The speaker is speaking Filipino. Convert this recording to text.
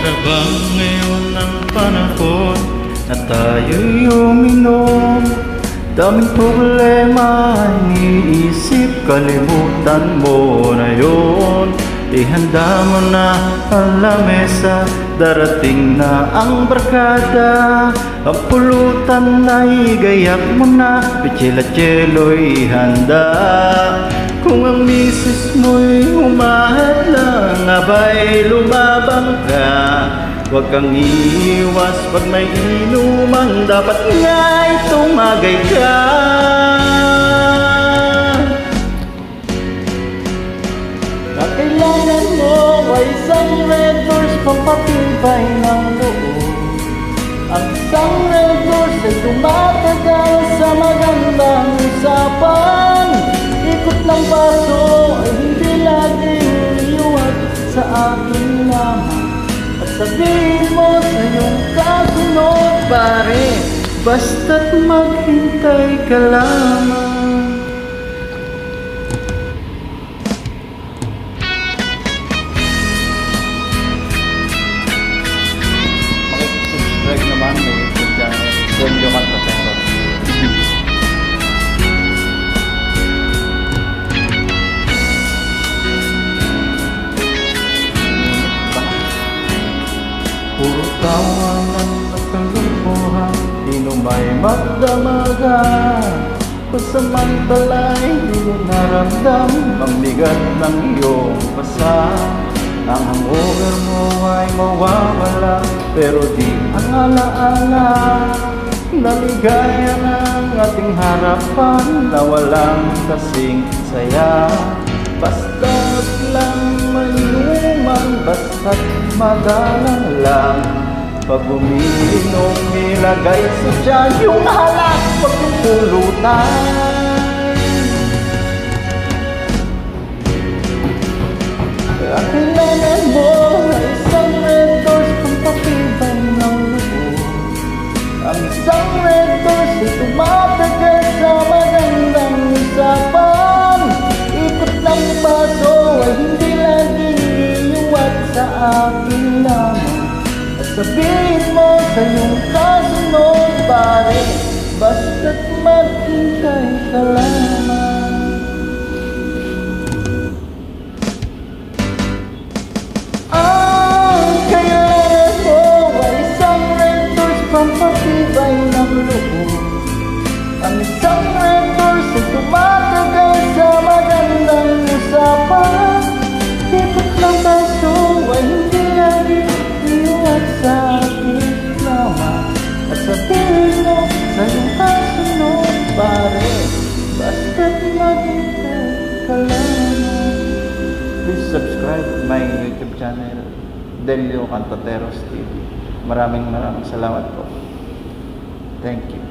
Para bang ngayon ang panahon na tayo'y uminom? Daming problema iniisip, kalimutan mo na yun. Ihanda mo na ang lamesa, darating na ang barkada. Ang pulutan ay gayak mo na, pichila-chelo'y handa. Kung ang misis mo'y humahadlang, abay lumabang ka. Huwag kang iiwas pag may inuman, dapat nga'y tumagay ka. Kailangan mo ay isang Red Horse pampatibay ng loob. Ang isang Red Horse ay tumatagal sa magandang usapan. Ikot ng baso ay hindi laging iyuwag sa akin lamang. At sabihin mo sa iyong kasunod, pare, basta't maghintay ka lamang. Subscribe naman sa YouTube channel Delio Cantateros. Puro tawanan at kalukuhan, sino may magdamaga. Pasamantala'y di mo naramdam ang bigat ng iyong pasa. Ang hangover mo ay mawawala, pero di ang alaala. Naligaya ng ating harapan na walang kasing saya. Basta't lang mayuman, basta't madalang lang. Pag umiinom, ilagay sa tiyan yung halak, wag yung pulutan. Kaya kailangan mo ay isang Red Horse pampatibay ng loob. Ang isang Red Horse ay tumatagal sa magandang usapan. Ikot ng baso ay hindi laging iyuwat sa akin lamang. At sabihin mo sa iyong kasunod, pare, basta't maghintay ka lamang. Pampatibay ng loob. Ang isang Red Horse ay tumatagal sa magandang usapan. Ikot ng baso ay hindi laging iyuwat sa akin lamang. At sabihin mo sa iyong kasunod, pare, basta't maghintay ka lamang. Please subscribe my YouTube channel Delio Cantateros TV. Maraming salamat po. Thank you.